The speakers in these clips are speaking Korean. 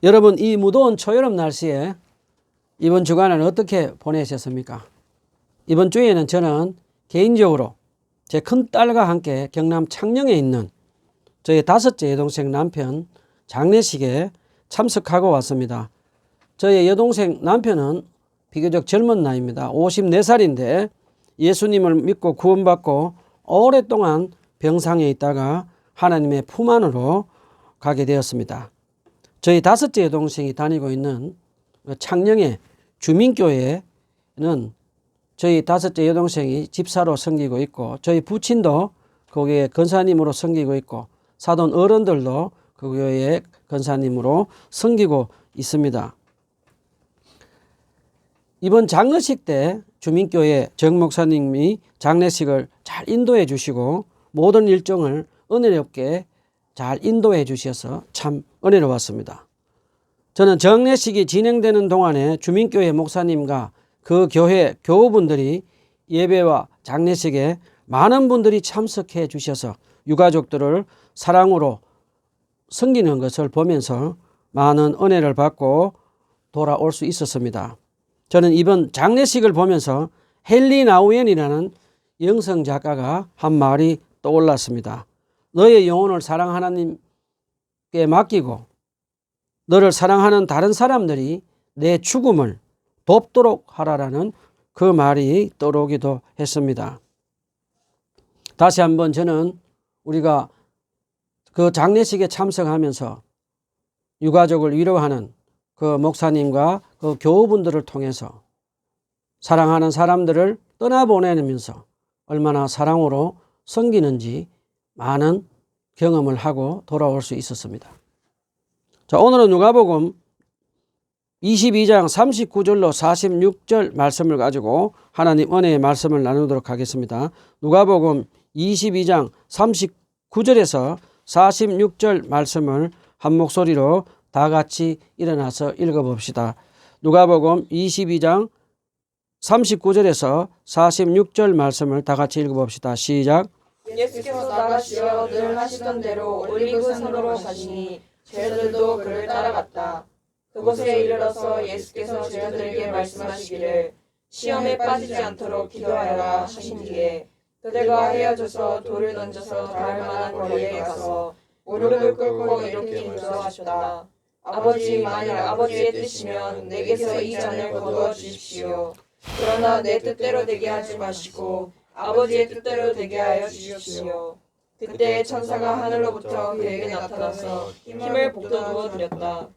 여러분, 이 무더운 초여름 날씨에 이번 주간을 어떻게 보내셨습니까? 이번 주에는 저는 개인적으로 제 큰딸과 함께 경남 창녕에 있는 저희 5째 여동생 남편 장례식에 참석하고 왔습니다. 저희 여동생 남편은 비교적 젊은 나이입니다. 54살인데 예수님을 믿고 구원받고 오랫동안 병상에 있다가 하나님의 품 안으로 가게 되었습니다. 저희 5째 여동생이 다니고 있는 창녕의 주민교회는 저희 5째 여동생이 집사로 섬기고 있고, 저희 부친도 거기에 권사님으로 섬기고 있고, 사돈 어른들도 그 교회의 권사님으로 섬기고 있습니다. 이번 장례식 때 주민교회 정 목사님이 장례식을 잘 인도해 주시고 모든 일정을 은혜롭게 잘 인도해 주셔서 참 은혜로웠습니다. 저는 장례식이 진행되는 동안에 주민교회 목사님과 그 교회 교우분들이 예배와 장례식에 많은 분들이 참석해 주셔서 유가족들을 사랑으로 섬기는 것을 보면서 많은 은혜를 받고 돌아올 수 있었습니다. 저는 이번 장례식을 보면서 헨리 나우엔이라는 영성 작가가 한 말이 떠올랐습니다. 너의 영혼을 사랑 하나님께 맡기고 너를 사랑하는 다른 사람들이 내 죽음을 돕도록 하라라는 그 말이 떠오르기도 했습니다. 다시 한번 저는 우리가 그 장례식에 참석하면서 유가족을 위로하는 그 목사님과 그 교우분들을 통해서 사랑하는 사람들을 떠나보내면서 얼마나 사랑으로 섬기는지 많은 경험을 하고 돌아올 수 있었습니다. 자, 오늘은 누가복음 22장 39절로 46절 말씀을 가지고 하나님 은혜의 말씀을 나누도록 하겠습니다. 누가복음 22장 39절에서 46절 말씀을 한 목소리로 다 같이 일어나서 읽어봅시다. 누가복음 22장 39절에서 46절 말씀을 다 같이 읽어봅시다. 시작. 예수께서 나가시어 늘 하시던 대로 올리브산으로 가시니 제자들도 그를 따라갔다. 그곳에 이르러서 예수께서 제자들에게 말씀하시기를 시험에 빠지지 않도록 기도하여라 하신 뒤에 그들과 헤어져서 돌을 던져서 닿을 만한 거리에 가서 무릎을 꿇고 이렇게 기도하셨다. 아버지, 만일 아버지의 뜻이면 내게서 이 잔을 거두어 주십시오. 그러나 내 뜻대로 되게 하지 마시고 아버지의 뜻대로 되게 하여 주십시오. 그때 천사가 하늘로부터 그에게 나타나서 힘을 북돋워 드렸다.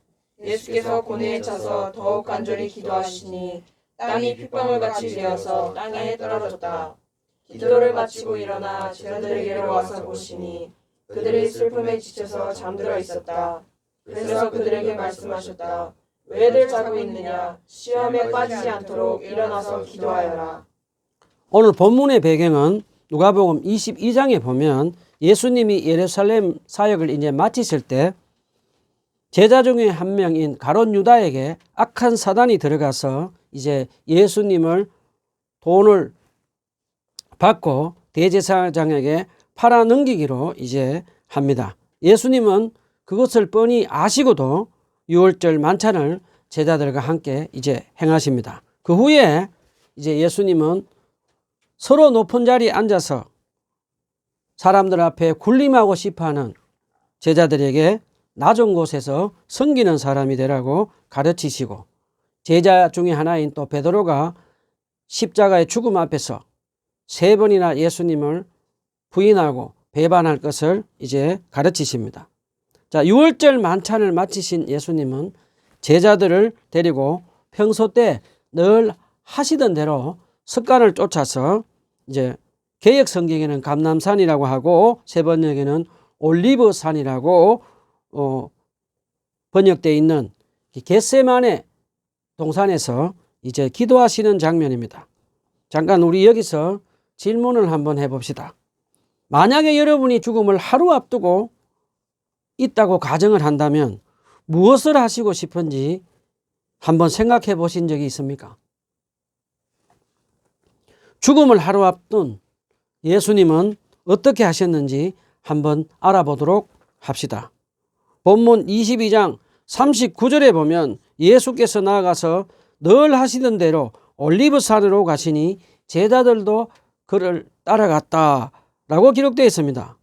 예수께서 고뇌에 차서 더욱 간절히 기도하시니 땅이 핏방울같이 되어서 땅에 떨어졌다. 기도를 마치고 일어나 제자들에게로 와서 보시니 그들이 슬픔에 지쳐서 잠들어 있었다. 그래서 그들에게 말씀하셨다. 왜들 자고 있느냐? 시험에 빠지지 않도록 일어나서 기도하여라. 오늘 본문의 배경은 누가복음 22장에 보면 예수님이 예루살렘 사역을 이제 마치실 때 제자 중에 한 명인 가룟 유다에게 악한 사단이 들어가서 이제 예수님을 돈을 받고 대제사장에게 팔아 넘기기로 이제 합니다. 예수님은 그것을 뻔히 아시고도 유월절 만찬을 제자들과 함께 이제 행하십니다. 그 후에 이제 예수님은 서로 높은 자리에 앉아서 사람들 앞에 군림하고 싶어하는 제자들에게 낮은 곳에서 섬기는 사람이 되라고 가르치시고, 제자 중에 하나인 또 베드로가 십자가의 죽음 앞에서 3번이나 예수님을 부인하고 배반할 것을 이제 가르치십니다. 자, 유월절 만찬을 마치신 예수님은 제자들을 데리고 평소 때 늘 하시던 대로 습관을 쫓아서 이제 개역 성경에는 감람산이라고 하고 세번역에는 올리브산이라고 번역되어 있는 겟세마네 동산에서 이제 기도하시는 장면입니다. 잠깐 우리 여기서 질문을 한번 해봅시다. 만약에 여러분이 죽음을 하루 앞두고 있다고 가정을 한다면 무엇을 하시고 싶은지 한번 생각해 보신 적이 있습니까? 죽음을 하루 앞둔 예수님은 어떻게 하셨는지 한번 알아보도록 합시다. 본문 22장 39절에 보면 예수께서 나아가서 늘 하시던 대로 올리브산으로 가시니 제자들도 그를 따라갔다라고 기록되어 있습니다.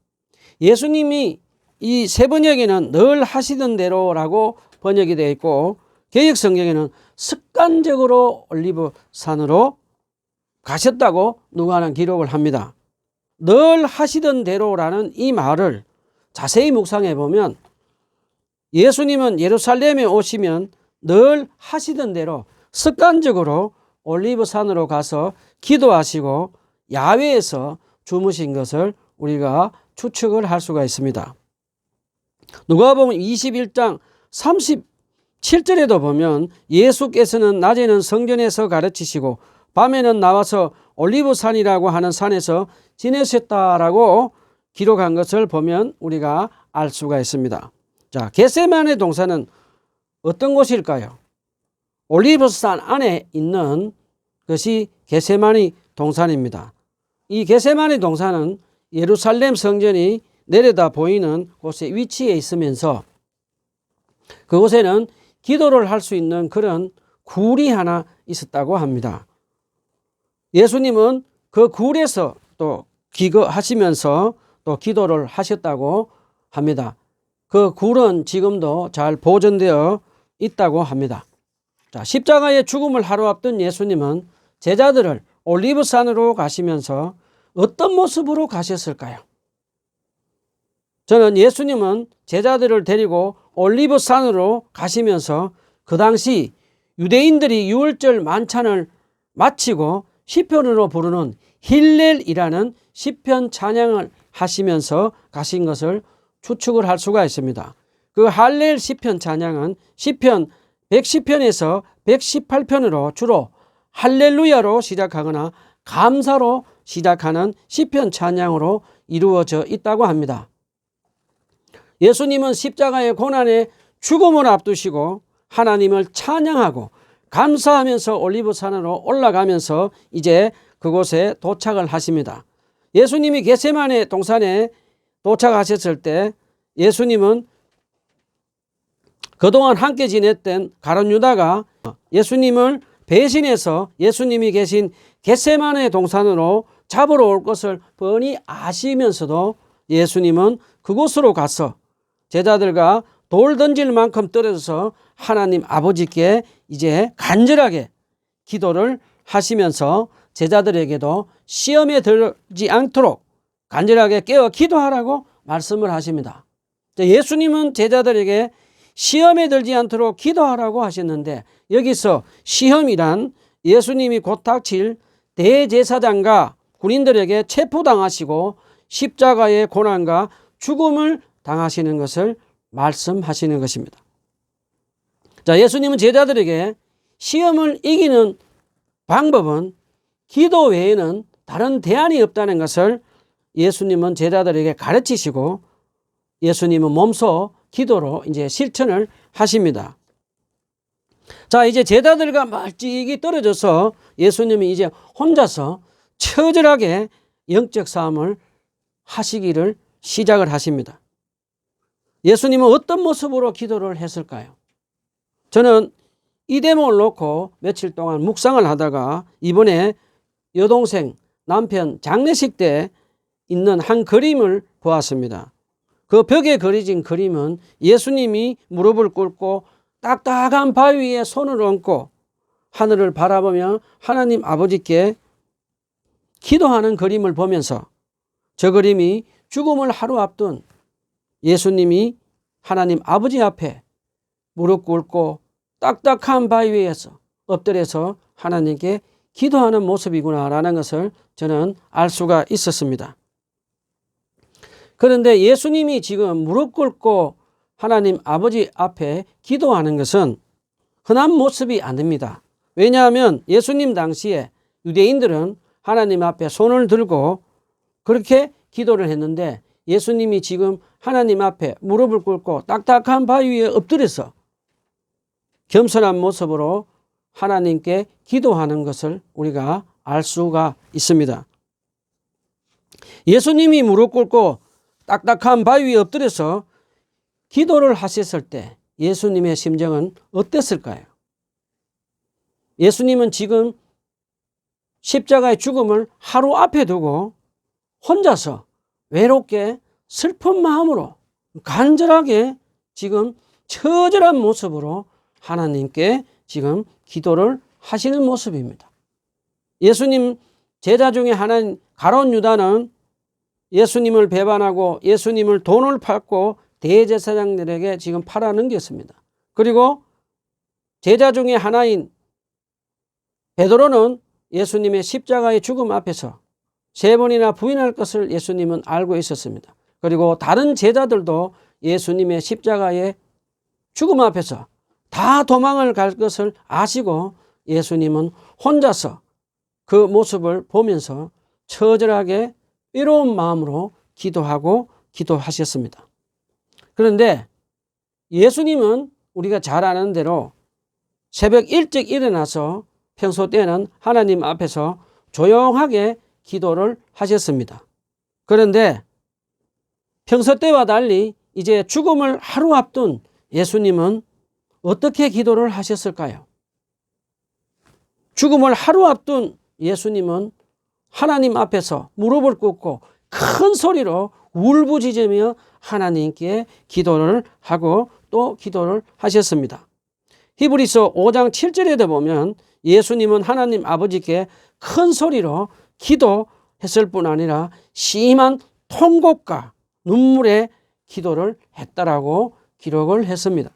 예수님이 이 세 번역에는 늘 하시던 대로라고 번역이 되어 있고 개역 성경에는 습관적으로 올리브산으로 가셨다고 누가는 기록을 합니다. 늘 하시던 대로라는 이 말을 자세히 묵상해 보면 예수님은 예루살렘에 오시면 늘 하시던 대로 습관적으로 올리브산으로 가서 기도하시고 야외에서 주무신 것을 우리가 추측을 할 수가 있습니다. 누가복음 21장 37절에도 보면 예수께서는 낮에는 성전에서 가르치시고 밤에는 나와서 올리브산이라고 하는 산에서 지내셨다라고 기록한 것을 보면 우리가 알 수가 있습니다. 자, 겟세마네 동산은 어떤 곳일까요? 올리브산 안에 있는 것이 겟세마네 동산입니다. 이 겟세마네 동산은 예루살렘 성전이 내려다 보이는 곳에 위치해 있으면서 그곳에는 기도를 할 수 있는 그런 굴이 하나 있었다고 합니다. 예수님은 그 굴에서 또 기거하시면서 또 기도를 하셨다고 합니다. 그 굴은 지금도 잘 보존되어 있다고 합니다. 자, 십자가의 죽음을 하루 앞둔 예수님은 제자들을 올리브산으로 가시면서 어떤 모습으로 가셨을까요? 저는 예수님은 제자들을 데리고 올리브산으로 가시면서 그 당시 유대인들이 유월절 만찬을 마치고 시편으로 부르는 힐렐이라는 시편 찬양을 하시면서 가신 것을 추측을 할 수가 있습니다. 그 할렐 시편 찬양은 시편 110편에서 118편으로 주로 할렐루야로 시작하거나 감사로 시작하는 시편 찬양으로 이루어져 있다고 합니다. 예수님은 십자가의 고난의 죽음을 앞두시고 하나님을 찬양하고 감사하면서 올리브산으로 올라가면서 이제 그곳에 도착을 하십니다. 예수님이 겟세마네 동산에 도착하셨을 때 예수님은 그동안 함께 지냈던 가룟 유다가 예수님을 배신해서 예수님이 계신 겟세마네 동산으로 잡으러 올 것을 뻔히 아시면서도 예수님은 그곳으로 가서 제자들과 돌 던질 만큼 떨어져서 하나님 아버지께 이제 간절하게 기도를 하시면서 제자들에게도 시험에 들지 않도록 간절하게 깨어 기도하라고 말씀을 하십니다. 예수님은 제자들에게 시험에 들지 않도록 기도하라고 하셨는데 여기서 시험이란 예수님이 곧 닥칠 대제사장과 군인들에게 체포당하시고 십자가의 고난과 죽음을 당하시는 것을 말씀하시는 것입니다. 자, 예수님은 제자들에게 시험을 이기는 방법은 기도 외에는 다른 대안이 없다는 것을 예수님은 제자들에게 가르치시고 예수님은 몸소 기도로 이제 실천을 하십니다. 자, 이제 제자들과 멀찍이 떨어져서 예수님이 이제 혼자서 처절하게 영적 싸움을 하시기를 시작을 하십니다. 예수님은 어떤 모습으로 기도를 했을까요? 저는 이 대목을 놓고 며칠 동안 묵상을 하다가 이번에 여동생 남편 장례식 때 있는 한 그림을 보았습니다. 그 벽에 그려진 그림은 예수님이 무릎을 꿇고 딱딱한 바위 위에 손을 얹고 하늘을 바라보며 하나님 아버지께 기도하는 그림을 보면서 저 그림이 죽음을 하루 앞둔 예수님이 하나님 아버지 앞에 무릎 꿇고 딱딱한 바위 위에서 엎드려서 하나님께 기도하는 모습이구나라는 것을 저는 알 수가 있었습니다. 그런데 예수님이 지금 무릎 꿇고 하나님 아버지 앞에 기도하는 것은 흔한 모습이 아닙니다. 왜냐하면 예수님 당시에 유대인들은 하나님 앞에 손을 들고 그렇게 기도를 했는데 예수님이 지금 하나님 앞에 무릎을 꿇고 딱딱한 바위 위에 엎드려서 겸손한 모습으로 하나님께 기도하는 것을 우리가 알 수가 있습니다. 예수님이 무릎 꿇고 딱딱한 바위 위에 엎드려서 기도를 하셨을 때 예수님의 심정은 어땠을까요? 예수님은 지금 십자가의 죽음을 하루 앞에 두고 혼자서 외롭게 슬픈 마음으로 간절하게 지금 처절한 모습으로 하나님께 지금 기도를 하시는 모습입니다. 예수님 제자 중에 하나인 가룟 유다는 예수님을 배반하고 예수님을 돈을 받고 대제사장들에게 지금 팔아넘겼습니다. 그리고 제자 중에 하나인 베드로는 예수님의 십자가의 죽음 앞에서 3번이나 부인할 것을 예수님은 알고 있었습니다. 그리고 다른 제자들도 예수님의 십자가의 죽음 앞에서 다 도망을 갈 것을 아시고 예수님은 혼자서 그 모습을 보면서 처절하게 외로운 마음으로 기도하고 기도하셨습니다. 그런데 예수님은 우리가 잘 아는 대로 새벽 일찍 일어나서 평소 때는 하나님 앞에서 조용하게 기도를 하셨습니다. 그런데 평소 때와 달리 이제 죽음을 하루 앞둔 예수님은 어떻게 기도를 하셨을까요? 죽음을 하루 앞둔 예수님은 하나님 앞에서 무릎을 꿇고 큰 소리로 울부짖으며 하나님께 기도를 하고 또 기도를 하셨습니다. 히브리서 5장 7절에도 보면 예수님은 하나님 아버지께 큰 소리로 기도했을 뿐 아니라 심한 통곡과 눈물의 기도를 했다라고 기록을 했습니다.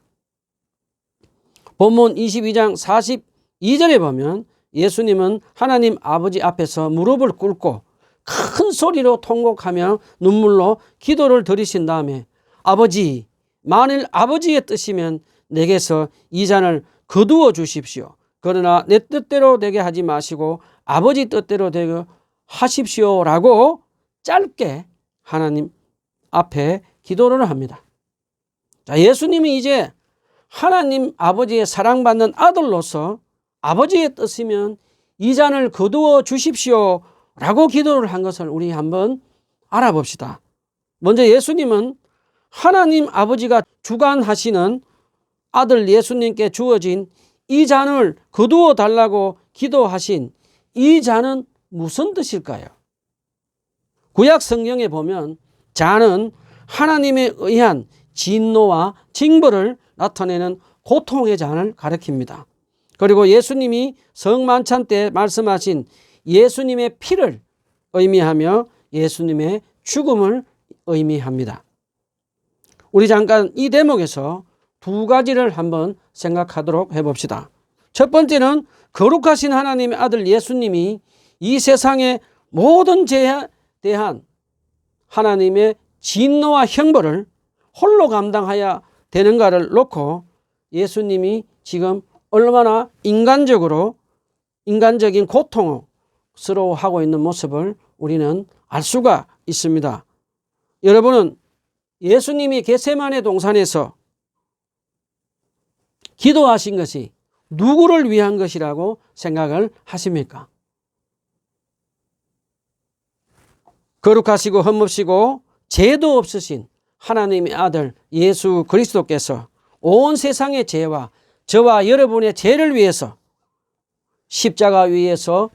본문 22장 42절에 보면 예수님은 하나님 아버지 앞에서 무릎을 꿇고 큰 소리로 통곡하며 눈물로 기도를 드리신 다음에 아버지, 만일 아버지의 뜻이면 내게서 이 잔을 거두어 주십시오. 그러나 내 뜻대로 되게 하지 마시고 아버지 뜻대로 되게 하십시오라고 짧게 하나님 앞에 기도를 합니다. 자, 예수님이 이제 하나님 아버지의 사랑받는 아들로서 아버지의 뜻이면 이 잔을 거두어 주십시오 라고 기도를 한 것을 우리 한번 알아봅시다. 먼저 예수님은 하나님 아버지가 주관하시는 아들 예수님께 주어진 이 잔을 거두어 달라고 기도하신 이 잔은 무슨 뜻일까요? 구약 성경에 보면 잔은 하나님에 의한 진노와 징벌을 나타내는 고통의 잔을 가리킵니다. 그리고 예수님이 성만찬 때 말씀하신 예수님의 피를 의미하며 예수님의 죽음을 의미합니다. 우리 잠깐 이 대목에서 두 가지를 한번 생각하도록 해봅시다. 첫 번째는 거룩하신 하나님의 아들 예수님이 이 세상의 모든 죄에 대한 하나님의 진노와 형벌을 홀로 감당해야 되는가를 놓고 예수님이 지금 얼마나 인간적인 고통스러워하고 있는 모습을 우리는 알 수가 있습니다. 여러분은 예수님이 겟세마네 동산에서 기도하신 것이 누구를 위한 것이라고 생각을 하십니까? 거룩하시고 흠없이고 죄도 없으신 하나님의 아들 예수 그리스도께서 온 세상의 죄와 저와 여러분의 죄를 위해서 십자가 위에서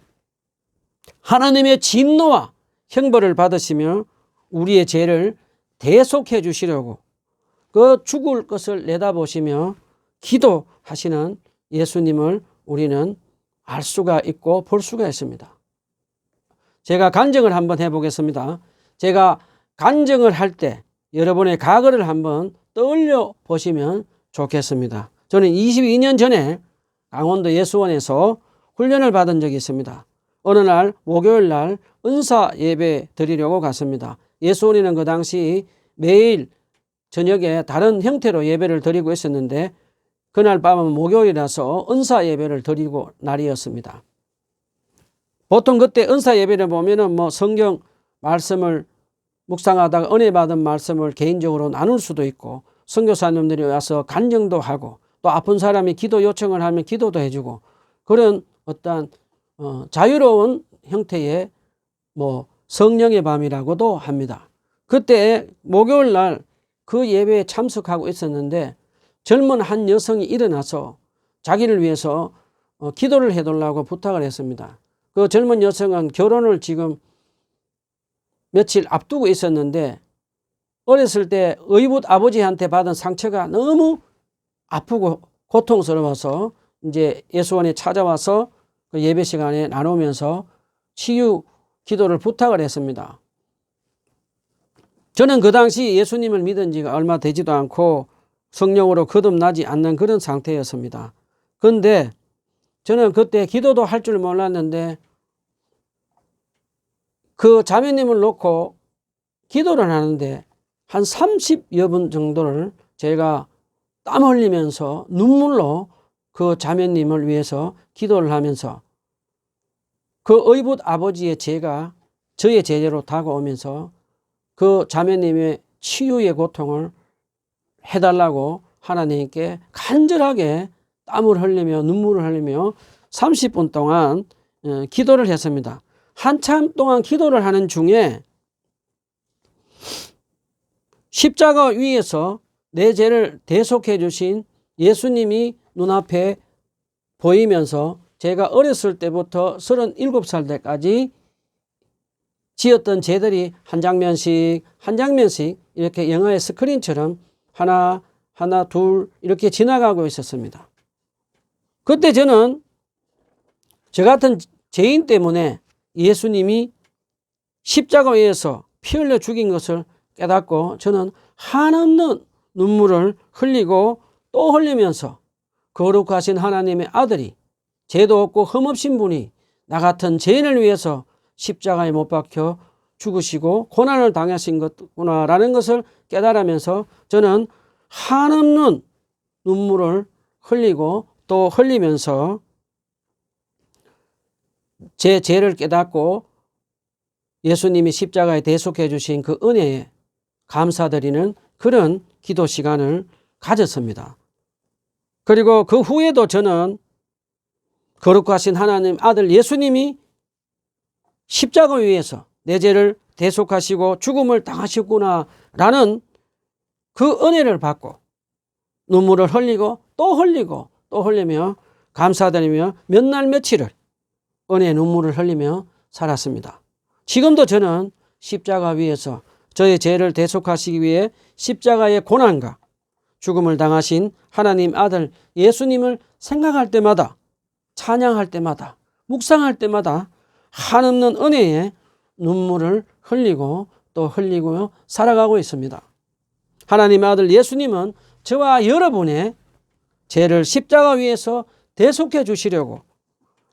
하나님의 진노와 형벌을 받으시며 우리의 죄를 대속해 주시려고 그 죽을 것을 내다보시며 기도하시는 예수님을 우리는 알 수가 있고 볼 수가 있습니다. 제가 간증을 한번 해보겠습니다. 제가 간증을 할 때 여러분의 과거를 한번 떠올려 보시면 좋겠습니다. 저는 22년 전에 강원도 예수원에서 훈련을 받은 적이 있습니다. 어느 날 목요일 날 은사 예배 드리려고 갔습니다. 예수원에는 그 당시 매일 저녁에 다른 형태로 예배를 드리고 있었는데 그날 밤은 목요일이라서 은사 예배를 드리고 날이었습니다. 보통 그때 은사 예배를 보면은 성경 말씀을 묵상하다가 은혜 받은 말씀을 개인적으로 나눌 수도 있고 선교사님들이 와서 간증도 하고 또 아픈 사람이 기도 요청을 하면 기도도 해주고 그런 어떤 자유로운 형태의 성령의 밤이라고도 합니다. 그때 목요일 날 그 예배에 참석하고 있었는데 젊은 한 여성이 일어나서 자기를 위해서 기도를 해달라고 부탁을 했습니다. 그 젊은 여성은 결혼을 지금 며칠 앞두고 있었는데 어렸을 때 의붓 아버지한테 받은 상처가 너무 아프고 고통스러워서 이제 예수원에 찾아와서 그 예배 시간에 나누면서 치유 기도를 부탁을 했습니다. 저는 그 당시 예수님을 믿은 지가 얼마 되지도 않고 성령으로 거듭나지 않는 그런 상태였습니다. 그런데 저는 그때 기도도 할 줄 몰랐는데 그 자매님을 놓고 기도를 하는데 한 30여 분 정도를 제가 땀 흘리면서 눈물로 그 자매님을 위해서 기도를 하면서 그 의붓 아버지의 죄가 저의 제재로 다가오면서 그 자매님의 치유의 고통을 해달라고 하나님께 간절하게 땀을 흘리며 눈물을 흘리며 30분 동안 기도를 했습니다. 한참 동안 기도를 하는 중에 십자가 위에서 내 죄를 대속해 주신 예수님이 눈앞에 보이면서 제가 어렸을 때부터 37살 때까지 지었던 죄들이 한 장면씩 이렇게 영화의 스크린처럼 하나 둘 이렇게 지나가고 있었습니다. 그때 저는 저 같은 죄인 때문에 예수님이 십자가 위에서 피 흘려 죽인 것을 깨닫고 저는 한없는 눈물을 흘리고 또 흘리면서 거룩하신 하나님의 아들이 죄도 없고 흠없신 분이 나 같은 죄인을 위해서 십자가에 못 박혀 죽으시고 고난을 당하신 것구나라는 것을 깨달으면서 저는 한없는 눈물을 흘리고 또 흘리면서 제 죄를 깨닫고 예수님이 십자가에 대속해 주신 그 은혜에 감사드리는 그런 기도 시간을 가졌습니다. 그리고 그 후에도 저는 거룩하신 하나님 아들 예수님이 십자가 위에서 내 죄를 대속하시고 죽음을 당하셨구나라는 그 은혜를 받고 눈물을 흘리고 또 흘리며 감사드리며 몇 날 며칠을 은혜의 눈물을 흘리며 살았습니다. 지금도 저는 십자가 위에서 저의 죄를 대속하시기 위해 십자가의 고난과 죽음을 당하신 하나님 아들 예수님을 생각할 때마다 찬양할 때마다 묵상할 때마다 한없는 은혜에 눈물을 흘리고 또 흘리고 살아가고 있습니다. 하나님의 아들 예수님은 저와 여러분의 죄를 십자가 위에서 대속해 주시려고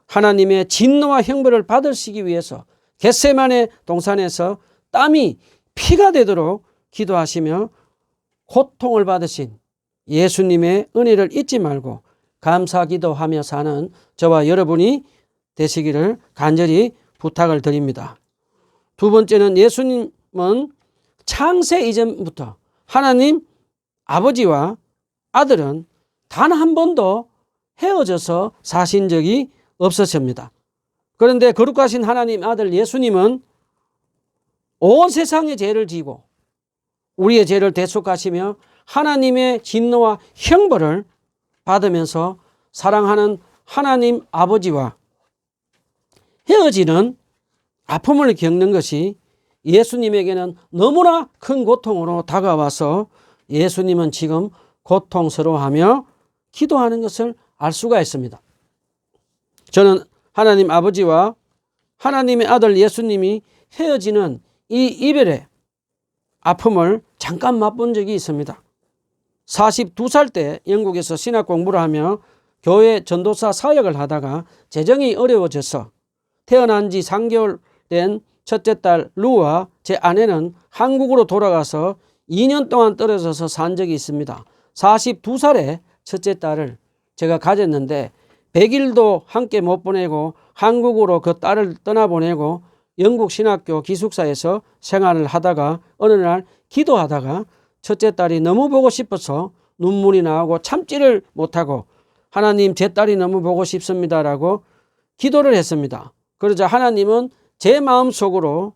하나님의 진노와 형벌을 받으시기 위해서 겟세마네 동산에서 땀이 피가 되도록 기도하시며 고통을 받으신 예수님의 은혜를 잊지 말고 감사기도하며 사는 저와 여러분이 되시기를 간절히 부탁을 드립니다. 두 번째는 예수님은 창세 이전부터 하나님 아버지와 아들은 단 한 번도 헤어져서 사신 적이 없으십니다. 그런데 거룩하신 하나님 아들 예수님은 온 세상의 죄를 지고 우리의 죄를 대속하시며 하나님의 진노와 형벌을 받으면서 사랑하는 하나님 아버지와 헤어지는 아픔을 겪는 것이 예수님에게는 너무나 큰 고통으로 다가와서 예수님은 지금 고통스러워하며 기도하는 것을 알 수가 있습니다. 저는 하나님 아버지와 하나님의 아들 예수님이 헤어지는 이 이별의 아픔을 잠깐 맛본 적이 있습니다. 42살 때 영국에서 신학 공부를 하며 교회 전도사 사역을 하다가 재정이 어려워져서 태어난 지 3개월 된 첫째 딸 루와 제 아내는 한국으로 돌아가서 2년 동안 떨어져서 산 적이 있습니다. 42살에 첫째 딸을 제가 가졌는데 100일도 함께 못 보내고 한국으로 그 딸을 떠나보내고 영국 신학교 기숙사에서 생활을 하다가 어느 날 기도하다가 첫째 딸이 너무 보고 싶어서 눈물이 나오고 참지를 못하고 하나님 제 딸이 너무 보고 싶습니다라고 기도를 했습니다. 그러자 하나님은 제 마음속으로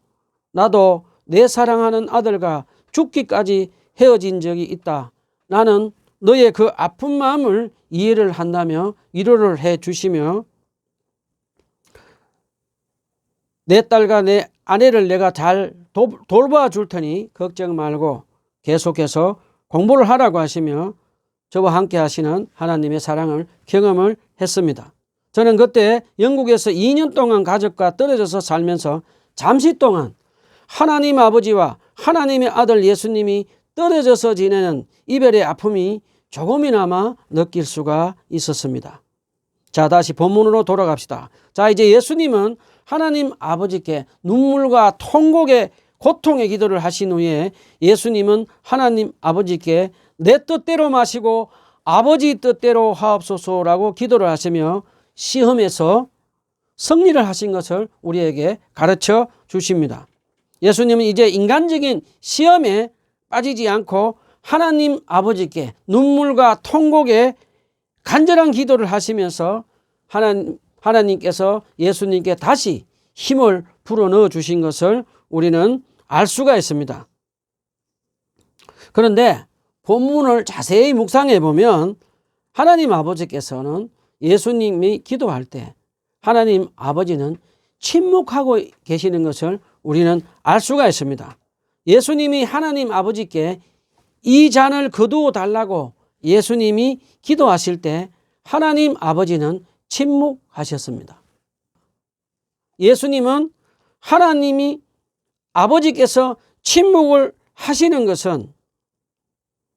나도 내 사랑하는 아들과 죽기까지 헤어진 적이 있다. 나는 너의 그 아픈 마음을 이해를 한다며 위로를 해 주시며 내 딸과 내 아내를 내가 잘 돌봐줄 테니 걱정 말고 계속해서 공부를 하라고 하시며 저와 함께 하시는 하나님의 사랑을 경험을 했습니다. 저는 그때 영국에서 2년 동안 가족과 떨어져서 살면서 잠시 동안 하나님 아버지와 하나님의 아들 예수님이 떨어져서 지내는 이별의 아픔이 조금이나마 느낄 수가 있었습니다. 자, 다시 본문으로 돌아갑시다. 자, 이제 예수님은 하나님 아버지께 눈물과 통곡의 고통의 기도를 하신 후에 예수님은 하나님 아버지께 내 뜻대로 마시고 아버지 뜻대로 하옵소서라고 기도를 하시며 시험에서 승리를 하신 것을 우리에게 가르쳐 주십니다. 예수님은 이제 인간적인 시험에 빠지지 않고 하나님 아버지께 눈물과 통곡의 간절한 기도를 하시면서 하나님께서 예수님께 다시 힘을 불어넣어 주신 것을 우리는 알 수가 있습니다. 그런데 본문을 자세히 묵상해 보면 하나님 아버지께서는 예수님이 기도할 때 하나님 아버지는 침묵하고 계시는 것을 우리는 알 수가 있습니다. 예수님이 하나님 아버지께 이 잔을 거두어 달라고 예수님이 기도하실 때 하나님 아버지는 침묵하셨습니다. 예수님은 하나님이 아버지께서 침묵을 하시는 것은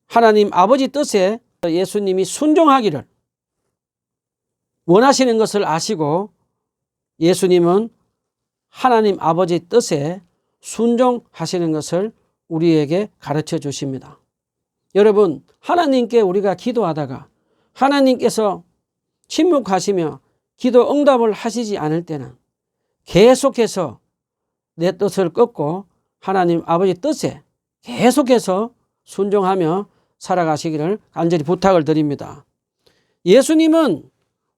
하나님 아버지 뜻에 예수님이 순종하기를 원하시는 것을 아시고 예수님은 하나님 아버지 뜻에 순종하시는 것을 우리에게 가르쳐 주십니다. 여러분, 하나님께 우리가 기도하다가 하나님께서 침묵하시며 기도 응답을 하시지 않을 때는 계속해서 내 뜻을 꺾고 하나님 아버지 뜻에 계속해서 순종하며 살아가시기를 간절히 부탁을 드립니다. 예수님은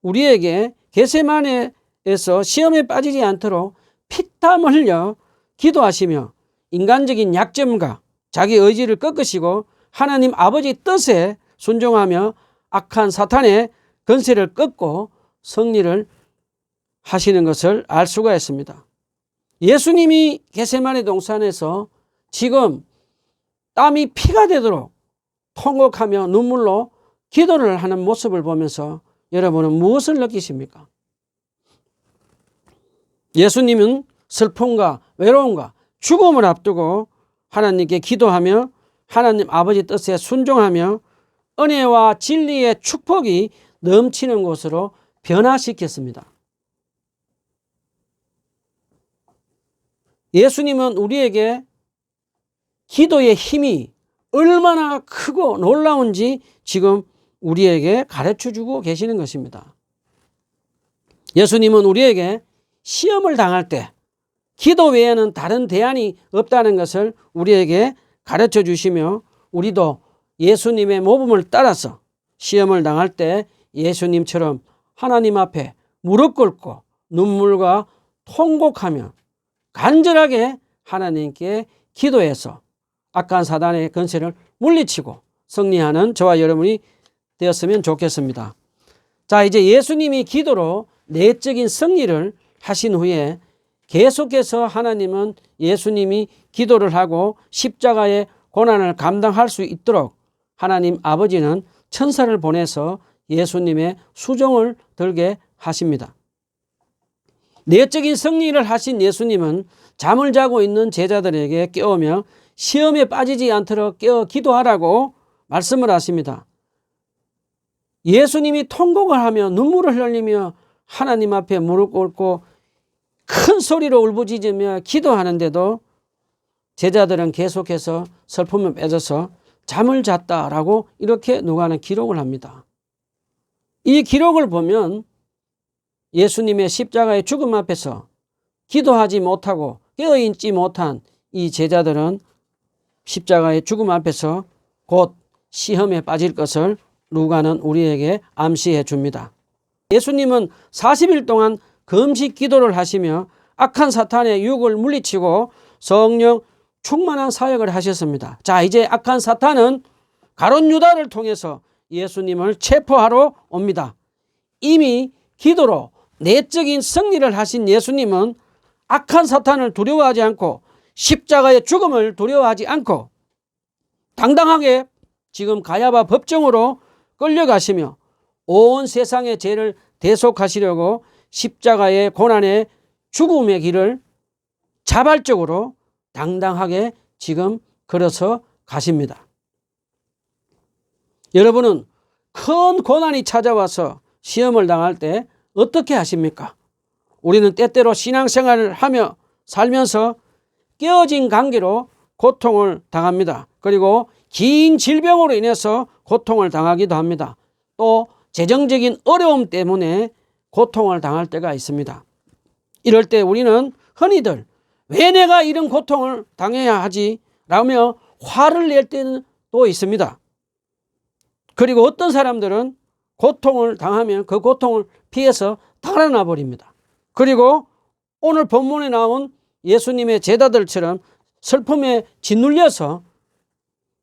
우리에게 겟세마네에서 시험에 빠지지 않도록 피땀을 흘려 기도하시며 인간적인 약점과 자기 의지를 꺾으시고 하나님 아버지 뜻에 순종하며 악한 사탄의 권세를 꺾고 승리를 하시는 것을 알 수가 있습니다. 예수님이 겟세마네 동산에서 지금 땀이 피가 되도록 통곡하며 눈물로 기도를 하는 모습을 보면서 여러분은 무엇을 느끼십니까? 예수님은 슬픔과 외로움과 죽음을 앞두고 하나님께 기도하며 하나님 아버지 뜻에 순종하며 은혜와 진리의 축복이 넘치는 곳으로 변화시켰습니다. 예수님은 우리에게 기도의 힘이 얼마나 크고 놀라운지 지금 우리에게 가르쳐주고 계시는 것입니다. 예수님은 우리에게 시험을 당할 때 기도 외에는 다른 대안이 없다는 것을 우리에게 가르쳐 주시며 우리도 예수님의 모범을 따라서 시험을 당할 때 예수님처럼 하나님 앞에 무릎 꿇고 눈물과 통곡하며 간절하게 하나님께 기도해서 악한 사단의 권세를 물리치고 승리하는 저와 여러분이 되었으면 좋겠습니다. 자, 이제 예수님이 기도로 내적인 승리를 하신 후에 계속해서 하나님은 예수님이 기도를 하고 십자가의 고난을 감당할 수 있도록 하나님 아버지는 천사를 보내서 예수님의 수종을 들게 하십니다. 내적인 승리를 하신 예수님은 잠을 자고 있는 제자들에게 깨우며 시험에 빠지지 않도록 깨어 기도하라고 말씀을 하십니다. 예수님이 통곡을 하며 눈물을 흘리며 하나님 앞에 무릎 꿇고 큰 소리로 울부짖으며 기도하는데도 제자들은 계속해서 슬픔을 빼져서 잠을 잤다라고 이렇게 누가는 기록을 합니다. 이 기록을 보면 예수님의 십자가의 죽음 앞에서 기도하지 못하고 깨어있지 못한 이 제자들은 십자가의 죽음 앞에서 곧 시험에 빠질 것을 누가는 우리에게 암시해 줍니다. 예수님은 40일 동안 금식 기도를 하시며 악한 사탄의 유혹을 물리치고 성령 충만한 사역을 하셨습니다. 자, 이제 악한 사탄은 가룟 유다를 통해서 예수님을 체포하러 옵니다. 이미 기도로 내적인 승리를 하신 예수님은 악한 사탄을 두려워하지 않고 십자가의 죽음을 두려워하지 않고 당당하게 지금 가야바 법정으로 끌려가시며 온 세상의 죄를 대속하시려고 십자가의 고난의 죽음의 길을 자발적으로 당당하게 지금 걸어서 가십니다. 여러분은 큰 고난이 찾아와서 시험을 당할 때 어떻게 하십니까? 우리는 때때로 신앙생활을 하며 살면서 깨어진 관계로 고통을 당합니다. 그리고 긴 질병으로 인해서 고통을 당하기도 합니다. 또 재정적인 어려움 때문에 고통을 당할 때가 있습니다. 이럴 때 우리는 흔히들 왜 내가 이런 고통을 당해야 하지? 라며 화를 낼 때는 또 있습니다. 그리고 어떤 사람들은 고통을 당하면 그 고통을 피해서 달아나 버립니다. 그리고 오늘 본문에 나온 예수님의 제자들처럼 슬픔에 짓눌려서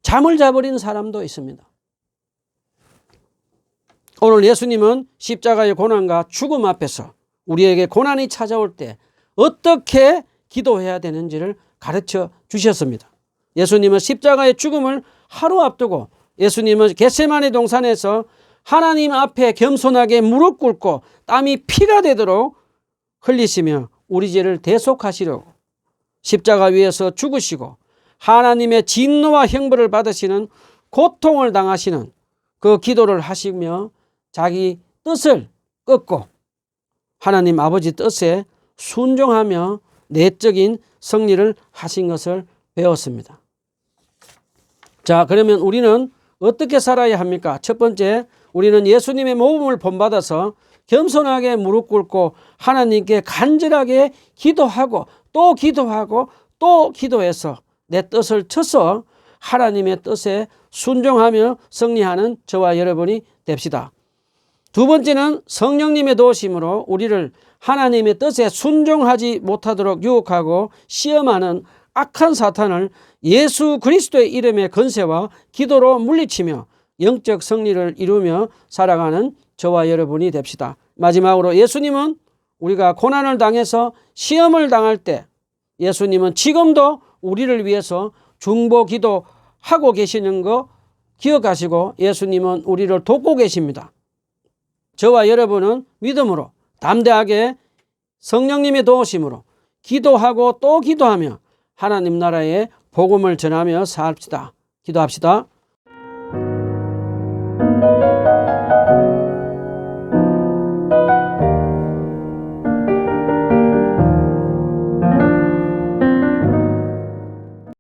잠을 자버리는 사람도 있습니다. 오늘 예수님은 십자가의 고난과 죽음 앞에서 우리에게 고난이 찾아올 때 어떻게 기도해야 되는지를 가르쳐 주셨습니다. 예수님은 십자가의 죽음을 하루 앞두고 예수님은 겟세마네 동산에서 하나님 앞에 겸손하게 무릎 꿇고 땀이 피가 되도록 흘리시며 우리 죄를 대속하시려고 십자가 위에서 죽으시고 하나님의 진노와 형벌을 받으시는 고통을 당하시는 그 기도를 하시며 자기 뜻을 꺾고 하나님 아버지 뜻에 순종하며 내적인 승리를 하신 것을 배웠습니다. 자, 그러면 우리는 어떻게 살아야 합니까? 첫 번째, 우리는 예수님의 모범을 본받아서 겸손하게 무릎 꿇고 하나님께 간절하게 기도하고 또 기도하고 또 기도해서 내 뜻을 쳐서 하나님의 뜻에 순종하며 승리하는 저와 여러분이 됩시다. 두 번째는 성령님의 도우심으로 우리를 하나님의 뜻에 순종하지 못하도록 유혹하고 시험하는 악한 사탄을 예수 그리스도의 이름의 권세와 기도로 물리치며 영적 승리를 이루며 살아가는 저와 여러분이 됩시다. 마지막으로 예수님은 우리가 고난을 당해서 시험을 당할 때 예수님은 지금도 우리를 위해서 중보 기도하고 계시는 거 기억하시고 예수님은 우리를 돕고 계십니다. 저와 여러분은 믿음으로 담대하게 성령님의 도우심으로 기도하고 또 기도하며 하나님 나라의 복음을 전하며 삽시다. 기도합시다.